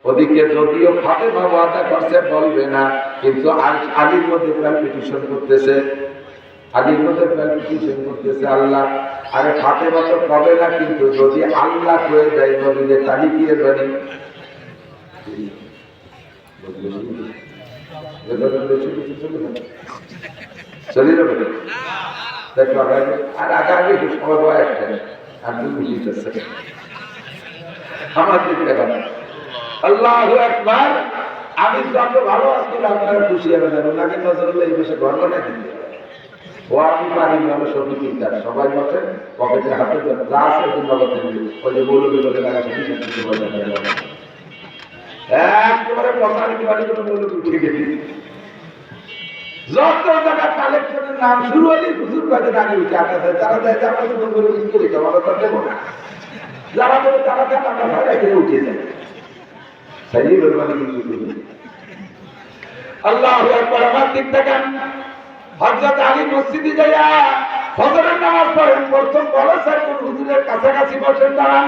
ওদিকে যদিও ফাতেমা ওয়াদা করছে বলবে না, কিন্তু আলীর মধ্যে কম্পিটিশন করতেছে, আলীর মধ্যে কম্পিটিশন করতেছে। আল্লাহ আরে ফাতেমা তো কবে না, কিন্তু যদি আল্লাহ করে দেয় নবীরে তালি দিয়ে জানি চলে যাবে। দেখো আর আগে আগে সময় বয়স আপনি বুঝিতেছে আমার দিকে আল্লাহু আকবার। আমি যত ভালো আছি আপনারা খুশি হবেন, ওনাকে নজর হলে এই বসে গর্ব না দিতে ও আমি পারি ভালো সবই চিন্তার সবাই বসে পকেটে হাতে যা আছে ওই নগদ ওই যে মৌলবী বলে টাকা সত্যি সত্যি একেবারে প্রসারিত বাড়ি কোনো মৌলবী উঠে গেছে। যত টাকা কালেকশনের নাম শুরু হলেই হুজুর কাজে আগে উঠে আপনাদের তারা দেয় যে আমরা তো করে উঠে করি আমরা তো দেবো না, যারা বলে তারা দেন আমরা ভাড়া করে উঠে যাই। আল্লাহু আকবার। আমার দিক থেকে হযরত আলী মসজিদে যাইয়া ফজরের নামাজ পড়েন, প্রথম বলেছেন হুজুরের কাছাকাছি বসেন দাঁড়ান,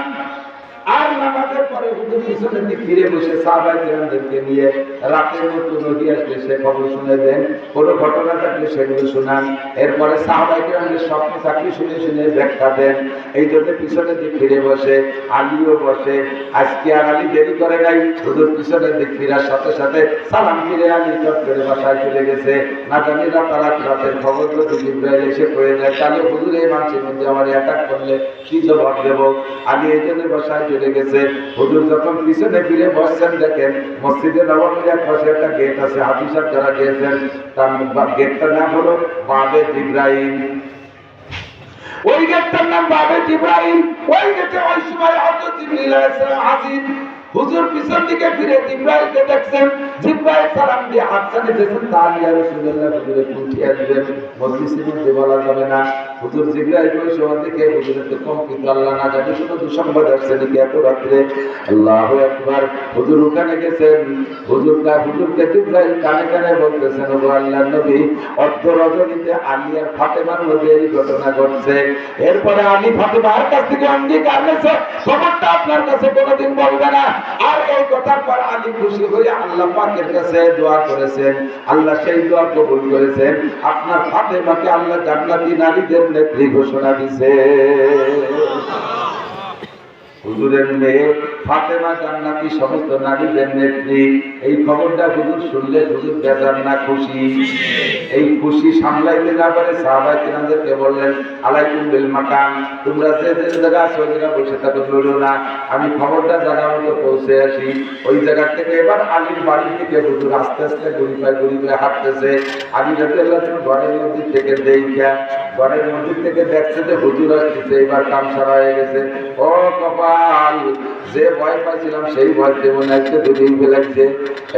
আর নামাজের পরে হুজুর পিছনের দিকে ফিরে বসে সাহাবায়ে কেরামদেরকে নিয়ে রাতের মতো নদী আসলে সে খবর শুনে দেন, কোনো ঘটনা থাকলে সেগুলো শোনান, এরপরে সাহাবায়ে কেরামদের স্বপ্ন থাকলে শুনে শুনে ব্যাখ্যা দেন। এই জন্য পিছনের দিকে ফিরে বসে, আলীও বসে। আজকে আর আলী দেরি করে নাই, হুজুর পিছনের দিক ফিরার সাথে সাথে সালাম ফিরে আলী চট করে বাসায় চলে গেছে। না জানি রাতের খবর যদি জিবরাইল এসে পড়ে যায় তাহলে হুজুর এই মানুষের মধ্যে আমার অ্যাটাক করলে কি জবাব দেব। আলী এই জন্য বাসায় চলে গেছে। হুজুর যখন পিছনে ফিরে বসছেন দেখেন মসজিদে নববীর এক পাশে একটা গেট আছে, হাফিজ সাহেব যারা গিয়েছেন তার গেটটার নাম হলো বাবে জিবরাইল। ওই গেটটার নাম বাবে জিবরাইল। ওই গেটে ওই সময় হযরত জিবরাইল আলাইহিস সালাম হাজির। হুজুর পিছন দিকে ফিরে জিবরাইলকে দেখছেন, জিবরাইল সালাম দিয়ে হাতছানি দিয়েছেন, তাহলে ইয়া রাসূলুল্লাহ হুজুরে উঠিয়ে দিবেন, মজলিসের মধ্যে বলা যাবে না। হুজুর জিবরাইল ওই সময় থেকে হুজুরের তো কম্পিত আল্লাহ না জানি কোনো দুঃসংবাদ আসছে নাকি এত রাত্রে। আল্লাহু আকবার। হুজুর ওখানে গেছেন, হুজুরকে জিবরাইল কানে কানে বলতেছেন, ও আল্লাহর নবী অর্ধ রজনীতে আলী আর ফাতেমার মধ্যে এই ঘটনা ঘটছে। এরপরে আলী ফাতেমার কাছ থেকে অঙ্গীকার নিয়েছে খবরটা আপনার কাছে কোনোদিন বলবে না। আর এই কথার পর আলী খুশি হয়ে আল্লাহ পাকের কাছে দোয়া করেছেন, আল্লাহ সেই দোয়া কবুল করেছেন। আপনার ফাতেমাকে আল্লাহ জান্নাতি নারীদের নেত্রী ঘোষণা দিয়েছে। হুজুরের মেয়ে ফাতেমা জান্নাতি সমস্ত নারীদের নেত্রী। এই খবরটা হুজুর শুনলে হুজুর বেজার না খুশি? এই খুশি সামলাইতে না পারে সাহাবায়ে কেরামদেরকে বললেন, আলাইকুম বিল মাকাম, তোমরা যে জায়গা আছো ওই জায়গা বসে থাকো, লড়ো না, আমি খবরটা জায়গা মতো পৌঁছে আসি। ওই জায়গা থেকে এবার আলীর বাড়ির দিকে হুজুর আস্তে আস্তে গড়ি পায়ে হাঁটতেছে। আলী রাদিয়াল্লাহু আনহু ঘরের মধ্যে থেকে দেখা, ঘরের মধ্যে থেকে দেখছে যে হুজুর আসতেছে, এবার কাম সারা হয়ে গেছে। ও কপাল, যে ভয় পাইছিলাম সেই ভয়তে মনে হচ্ছে দুদিন ফেলেছে।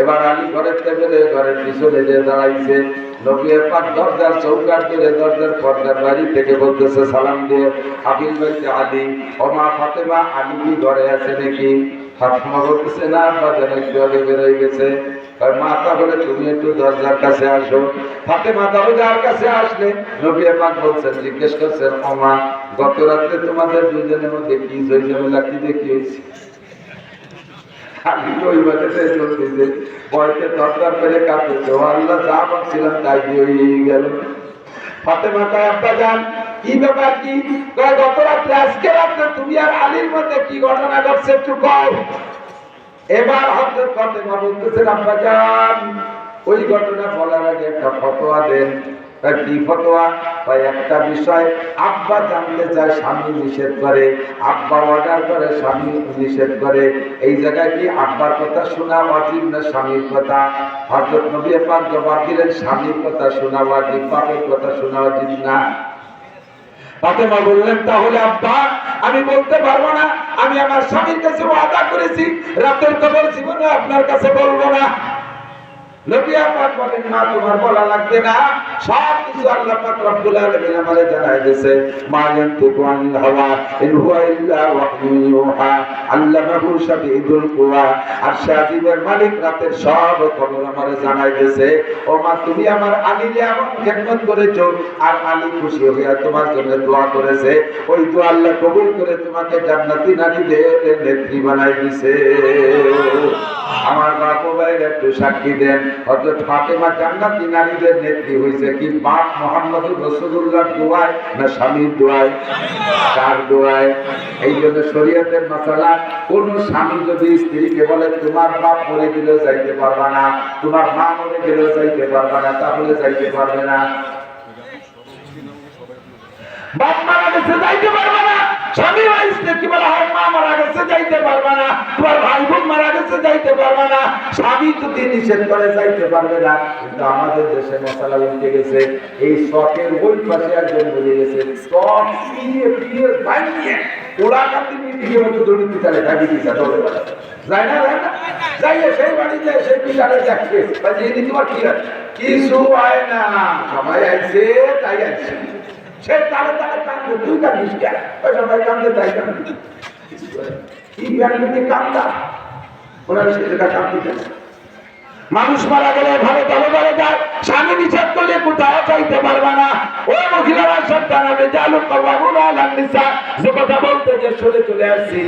এবার আলী ঘরের টেবিলে ঘরের পিছনে যে দাঁড়াইছে, নবীর পাক দরজার চৌকাঠ ধরে দরজার পর্দার বাড়ি থেকে বলতেছে সালাম দিয়ে, হাবিল ভাইতে আলী, ও মা ফাতেমা, আলী কি ঘরে আছে নাকি? ফাতেমা বলতেছে না, বাজার একটু আগে বেরোয় গেছে। মা তাহলে তুমি একটু দরজার কাছে আসো। ফাতেমা দরজার কাছে আসলে নবী পাক বলছেন, জিজ্ঞেস করছেন, ও মা গত রাত্রে তোমাদের দুইজনের মধ্যে কি ঝামেলা কি দেখিয়েছি? আমি তো ওই বাড়িতে চলতেছে, বয়সে দরজার পেরে কাঁদতেছে, ও আল্লাহ যা ভাবছিলাম তাই দিয়ে গেল। ফাতেমা কয়, আব্বা জান কি ব্যাপার, কি গত রাত্রে আজকে রাত্রে তুমি আর আলীর মধ্যে কি ঘটনা ঘটছে একটু কও। এবার হযরত ফাতেমা বলতেছেন, আব্বা জান ওই ঘটনা বলার আগে একটা ফতোয়া দেন। কি ফতোয়া? বা একটা বিষয় আব্বা জানতে চায়, স্বামী নিষেধ করে, আব্বা অর্ডার করে, স্বামী নিষেধ করে, এই জায়গায় কি আব্বার কথা শোনা ওয়াজিব না স্বামীর কথা? হযরত নবী পাক জবাব দিলেন, স্বামীর কথা শোনা ওয়াজিব, বাপের কথা শোনা ওয়াজিব না। ফাতেমা বললেন, তাহলে আব্বা আমি বলতে পারবো না, আমি আমার স্বামীর কাছে ওয়াদা করেছি রাতের খবর জীবনে আপনার কাছে বলবো না। নবী পাক বলেন, না তোমার বলা লাগবে না, সব কিছু আল্লাহ পাক রব্বুল আলামিন আমাদের জানাই দিয়েছে। মা ইয়ানতিকু আনিল হাওয়া ইন হুয়া ইল্লা ওয়াহয়ুন ইউহা আল্লামাহু শাদীদুল কুওয়া। আর শাদীদের মালিক রাতের সব খবর আমাদের জানাই দিয়েছে। ও মা তুমি আমার আলীকে এমন খেদমত করেছো, আর আলী খুশি হয়ে তোমার জন্য দোয়া করেছে, ওই দোয়া আল্লাহ কবুল করে তোমাকে জান্নাতি নারীদের নেত্রী বানাই দিয়েছে। ব্যাপারে একটু সাক্ষী দেন। হযরত ফাতেমা জান্নাতি নারীদের নেত্রী হয়েছে কি বাপ মুহাম্মদুর রাসূলুল্লাহর দোয়ায় না স্বামীর দোয়ায়? কার দোয়ায়? এই জন্য শরীয়তের মাসালা, কোন স্বামী যদি স্ত্রীকে বলে তোমার বাপ মরে গেলেও যাইতে পারবা না, তোমার মা মরে গেলেও যাইতে পারবা না, তাহলে যাইতে পারবে না। বাপ মারা গেছে যাইতে পারবে না, স্বামী বা স্ত্রীকে বলা হয় মা মারা গেছে যাইতে পারবে না, তোমার ভাই বোন মারা গেছে যাইতে পারবে না। স্বামী যদি নিষেধ করে যাইতে পারবে না। কিন্তু আমাদের দেশে মশলা উঠে গেছে, এই শখের ওই পাশে একজন বলে গেছে শখ পিয়ে পিয়ে বানিয়ে ওরা কান্দি মিটিয়ে মতো দড়িতে চালে থাকি দিতে দৌড়ে বেড়াচ্ছে, যাই না যাই না যাইয়ে সেই বাড়িতে সেই পিটারে দেখছে যে তোমার কি আছে, কিছু হয় না, সবাই আইছে তাই আইছে। সে তারে তারে কান্দে, তুই কান্দিস কেন? সবাই কান্দে তাই কান্দে, কি ব্যাংকে কান্দা ওনার সে জায়গা কান্দতে। মানুষ মারা গেলে ভালো তবে বলে যায়, স্বামী নিষেধ করলে কোথাও চাইতে পারবে না। ও মহিলারা সন্তান আমি জালু করবো না, যে কথা বলতে যে সরে চলে আসছি,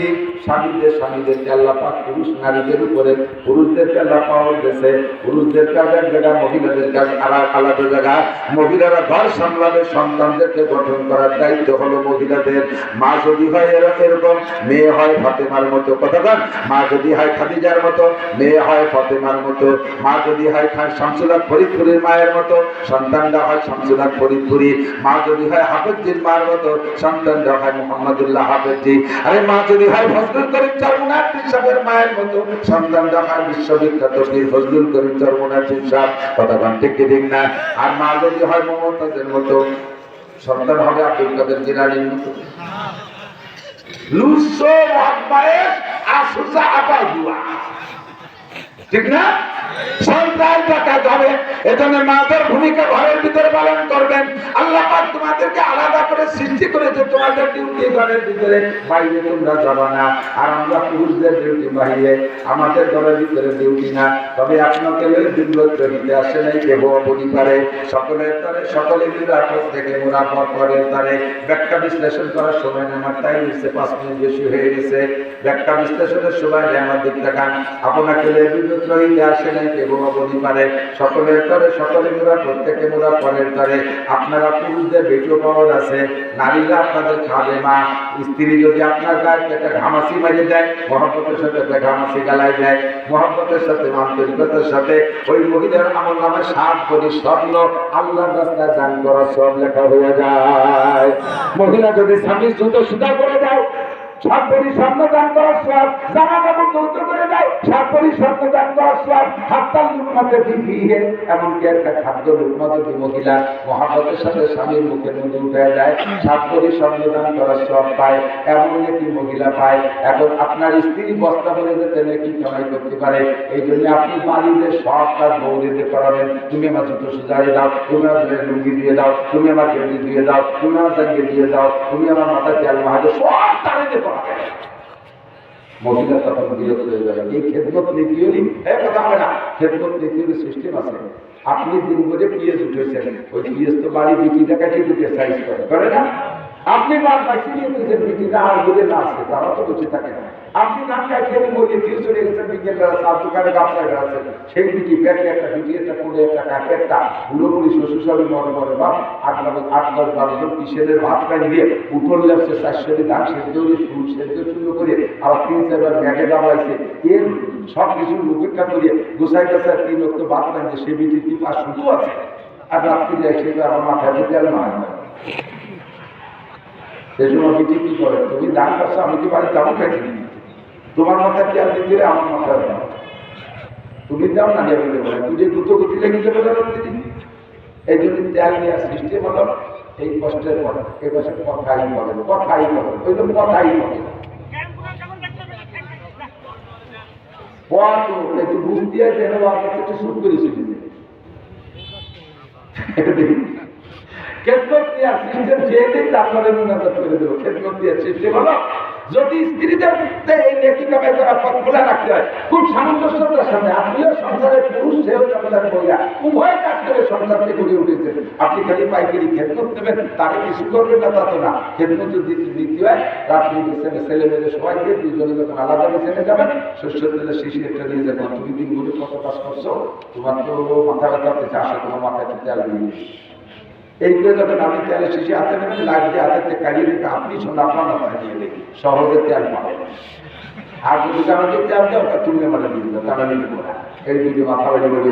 স্বামীদেরকে আল্লাহ পাক পুরুষ নারীদের উপরে, পুরুষদেরকে আল্লাহ পাওয়ার দিয়েছে, পুরুষদের কাজ এক জায়গায়, মহিলাদের কাজ আলাদা জায়গা। মহিলারা ঘর সামলাবে, সন্তানদেরকে গঠন করার দায়িত্ব হলো মহিলাদের। মা যদি হয় এরকম, মেয়ে হয় ফাতেমার মতো, কথা বল, মা যদি হয় খাদিজার মতো, মেয়ে হয় ফাতেমার মতো, মা যদি হয় শামসুল হক ফরিদপুরের মায়ের মতো, সন্তানরা হয় শামসুল হক ফরিদপুরি, মা যদি হয় হাফেজজির মার মতো, সন্তানরা হয় মুহাম্মদুল্লাহ হাফেজজি, আরে মা যদি হয় ফজলুল করিম চরমুনার সাহেবের মায়ের মতো, সন্তানরা হয় বিশ্ববিখ্যাত পীর ফজলুল করিম চরমুনার সাহেব, কথা বল ঠিক কি ঠিক না? আর মা যদি হয় মমতাজের মতো, সন্তান হবে আব্দুল কাদের জিলানীর মতো। লুসো ওয়াবায়েস আসুসা আপা দুয়া, ঠিক না? সন্তান টাকা যাবে, এজন্য মাদের ভূমিকা ঘরের ভিতরে পালন করবেন। আল্লাহ পাক তোমাদেরকে আলাদা করে সৃষ্টি করেছে, তোমাদের ডিউটি ঘরের ভিতরে, বাইরে তোমরা যাবা না। আর আমরা পুরুষদের ডিউটি বাইরে, আমাদের ঘরের ভিতরে ডিউটি না। তবে আপনাকে বিব্রত দিতে আসে নাই কেহ বলি পারে, সকলের তরে সকলে নিরাপদ থেকে মুরাফত করেন তারে। ব্যাখ্যা বিশ্লেষণ করার সময় আমার টাইম হচ্ছে 5 মিনিট বেশি হয়ে গেছে। ব্যাখ্যা বিশ্লেষণের সময় আমার দিক দেখান, আপনাকে বিব্রত রইতে আসে নাই কেহ বলি পারে, সকলের তরে সকলে মুরা, প্রত্যেকে মুরা পরের তরে। আপনারা পুরুষদের ভিডিও পাওয়ার আছে, নারীরা আপনাদের খাবে মা। স্ত্রী যদি আপনার গায়ে একটা ঘামাসি মারিয়ে দেয়, মহব্বতের সাথে একটা ঘামাসি গালায় দেয়, মহব্বতের সাথে আন্তরিকতার সাথে, ওই মহিলার আমল নামে 7 কোটি স্বর্ণ আল্লাহর রাস্তায় দান করা সব লেখা হয়ে যায়। মহিলা যদি স্বামীর জুতো সুতা করে দাও, 7 কোটি স্বর্ণ দান করার সব, জামা কাপড় যৌতুক করে দাও, 7 কোটি স্বর্ণ দান করার সব, হাত্তাল লুকমাতে ফিরিয়ে, এমনকি একটা খাদ্য লুকমা যদি মহিলা মহাব্বতের সাথে স্বামীর মুখের মধ্যে উঠে যায়, 7 কোটি স্বর্ণ দান করার সব পায়, এমন একটি মহিলা পায়। এখন আপনার স্ত্রী বস্তা বলে যেতে নাকি কামাই করতে পারে, এই জন্য আপনি বাড়িতে সব কাজ বৌদিতে করাবেন। তুমি আমার জুতো সুজাই দাও, তুমি আমার লুঙ্গি দিয়ে দাও, তুমি আমার গেঞ্জি দিয়ে দাও, তুমি আমার জাঙ্গি দিয়ে দাও, তুমি আমার মাথায় তেল মাহাজে, সব তাড়িতে করাবে। মহিলা তখন বিরত হয়ে যাবে। এই খেদমত নীতিরই কথা হয় না, খেদমত নীতির সিস্টেম আছে। আপনি দিন করে পিএস উঠেছেন, ওই পিএস তো বাড়ি বিক্রি টাকাটি ঢুকে সাইজ করে না। আপনি বাদ বাকি নিয়ে তুলছেন, বিক্রিটা আর বলে না আসছে, তারা তো বসে থাকে না। আপনি ধান খাই খেলে মরিয়ে দিয়ে চলে গেছেন, বিকেল বেলা 7 দোকানে ব্যবসায় বেড়াচ্ছেন, সেই বিক্রি ব্যাটে একটা বিক্রি একটা করে একটা কাকে একটা পুরোপুরি শ্বশুর শাড়ি মনে মনে বা 8-10-12 জন কিসেদের ভাত খাই দিয়ে উঠোন লাগছে, 400 ধান সেদ্ধ দিয়ে সেদ্ধ শুরু করে আবার 3-4 বার ব্যাগে দাবাইছে, এর সব কিছু উপেক্ষা করিয়ে গোসাই গাছায় 3 রক্ত ভাত খাইছে, সে বিক্রি কি 5 শুধু আছে। আর রাত্রি যায় সেটা আমার মাথায় তেল না হয়। সেই সময় বিটি কি করে, তুমি দান করছো, আমি কি বাড়ি দামও খাইছি, তোমার মাথায় তেল দিতে আমার মাথায় দাও, তুমি দাও না যাবে দেবো, তুই যে দ্রুত গতি লেগে যাবে দিদি। এই জন্য তেল নেওয়ার সিস্টেম হলো এই কষ্টের পর এই বছর কথাই বলে, কথাই বলে, ওই জন্য কথাই বলে। একটু বুঝ দিয়ে যেন একটু শুরু করেছি খেদমত নেওয়ার সিস্টেম যেদিন আপনাদের মুনাজাত করে দেবো। খেদমত নেওয়ার সিস্টেম হলো, যদি স্ত্রীদের এই নেকি কামাই করা পথ খোলা রাখতে হয়, খুব সামঞ্জস্যতার সাথে, আপনিও সংসারের পুরুষ, সেও সংসার মহিলা, উভয় কাজ করে সংসারকে গড়ে উঠেছে। আপনি খালি পাইকারি খেদমত নেবেন, তাকে কিছু করবেন না তা তো না। খেদমত যদি নীতি হয়, রাত্রি বিছানে ছেলে মেয়েদের সবাই দিয়ে দুজনে যখন আলাদা বিছানে যাবেন, শস্য তেলের শিশি একটা নিয়ে যাবেন। তুমি দিন ঘুরে কত কাজ করছো, তোমার তো মাথা ব্যথা পেয়েছে, আসো তোমার মাথায় একটু তেল দিয়ে দিই। এইগুলো যখন আপনি তেলের শিশি হাতে নেবেন, লাগবে হাতে কাড়িয়ে রেখে আপনি শোন আপনার মাথায় দিয়ে দিই, সহজে তেল পাবেন। আর যদি আমাকে তেল দাও, তা তুমি আমার দিয়ে দাও, তারা নিতে পারে। এই যদি মাথা বাড়ি বলে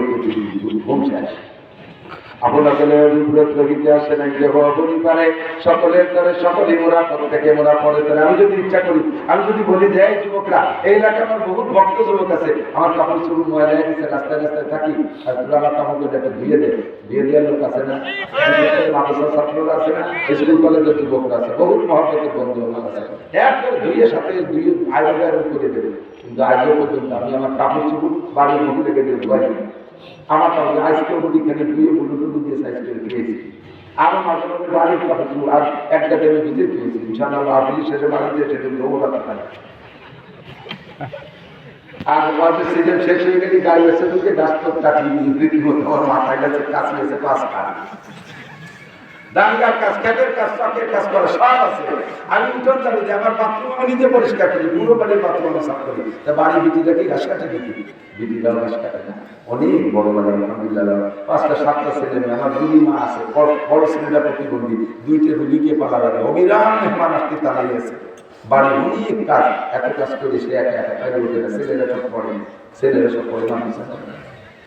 ঘুম শেষ। আপনাদের বিব্রত রহিতে আসে নাই যে হবনি পারে সকলের তরে সকলেই মোরা প্রত্যেকে মোরা পরে তরে। আমি যদি ইচ্ছা করি, আমি যদি বলি যে এই যুবকরা, এই এলাকায় আমার বহুত ভক্ত যুবক আছে, আমার কাপড় চুপড় ময়লা হয়ে গেছে, রাস্তায় রাস্তায় থাকি, আর তোরা আমার কাপড়গুলো একটা ধুয়ে দেয়, ধুয়ে দেওয়ার লোক আছে না, মাদ্রাসার ছাত্ররা আছে না, স্কুল কলেজের যুবকরা আছে, বহুত মহব্বতের বন্ধু আমার আছে, একবার ধুয়ে সাথে ধুয়ে আয়োজন করে দেবে। কিন্তু আজও পর্যন্ত আমি আমার কাপড় চুপড় বাড়ির মহিলাকে দিয়ে ধোয়াই। আমার কাছে আইসক্রিম মুড়িখানে ধুয়ে বুলু টুলু দিয়ে আইসক্রিম খেয়েছি। আরো মাঝে মাঝে বাড়ির কথা আর একটা দেবে ভিজিট খেয়েছি। ইনশাআল্লাহ আপনি শেষে বাড়িতে সেটা দৌড়াতে পারে। আর মাঝে সিজন শেষ হয়ে গেলে গাড়ি এসে ঢুকে ডাক্তার কাটিয়ে রীতিমতো আমার মাথায় গেছে, কাছে এসে পাঁচ খান দাঙ্গার কাজ, ক্যাটের কাজ, চকের কাজ করা সব আছে। আমি উঠোন যাবো যে আমার বাথরুম আমি নিজে পরিষ্কার করি, পুরো বাড়ির বাথরুম আমি সাফ করি। তা বাড়ির বিটিটা কি ঘাস কাটে নাকি? বিটিরাও ঘাস কাটে না। অনেক বড় বাড়ি আলহামদুলিল্লাহ, 5টা 7টা ছেলে মেয়ে, আমার 2 মা আছে, বড় ছেলেটা প্রতিবন্ধী, 2টে রুগীকে পালা লাগে, অবিরাম মেহমান আসতে তালাই আছে। বাড়ি অনেক কাজ, এত কাজ করে সে একা একা বাইরে উঠে না। ছেলেরা সব পড়ে, ছেলেরা সব পড়ে মানুষ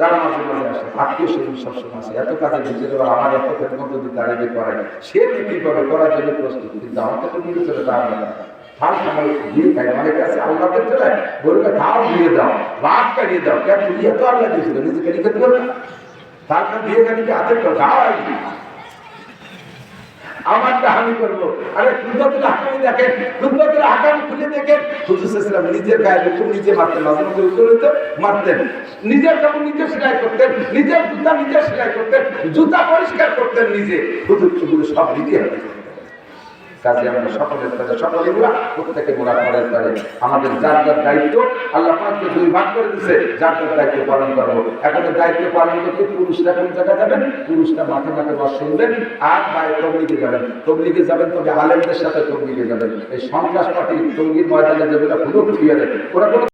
তারা মাঝে মাঝে আসে, আত্মীয় স্বজন সবসময় আসে। এত কাজে বুঝে দেওয়া আমার এত খেদমত যদি দাঁড়িয়ে করে, সে কি করে করার জন্য প্রস্তুত। কিন্তু আমাকে তো নিয়ে চলে তার না, থাল সময় দিয়ে খাই অনেক কাছে আল্লাহদের চলে বলবে থাল দিয়ে দাও, রাত কাটিয়ে দাও, কেন তুমি এত আল্লাহ দিয়েছিল নিজে গাড়ি খেতে পারবে না, তারপর দিয়ে গাড়িকে হাতে খাওয়াই আমারটা আমি করবো। আরে কুদরতের হাকামি দেখেন, কুদরতের হাকামি খুলে দেখেন। হুজুর সাল্লাল্লাহু আলাইহি নিজের গায়ে রকম নিজে মারতেন, মাঝে মাঝে উত্তর হইতো মারতেন, নিজের কাপড় নিজে সেলাই করতেন, নিজের জুতা নিজে সেলাই করতেন, জুতা পরিষ্কার করতেন নিজে। হুজুর সেগুলো সব নিজে হাতে করতেন। কাজে আমরা সকলের তারে সকলে গুলা প্রত্যেকে মোরা করার তারে আমাদের যার যার দায়িত্ব আল্লাহ পাককে 2 ভাগ করে দিয়েছে, যার যার দায়িত্ব পালন করবো। এখন দায়িত্ব পালন করতে পুরুষরা কোন জায়গায় যাবেন? পুরুষরা মাঠে মাঠে বাস শুনবেন, আর বাইরে তবলিগে যাবেন। তবলিগে যাবেন তবে আলেমদের সাথে তবলিগে যাবেন। এই সন্ত্রাস পার্টি টঙ্গীর ময়দানে যেগুলো হুলুক ফিরে ওরা কোনো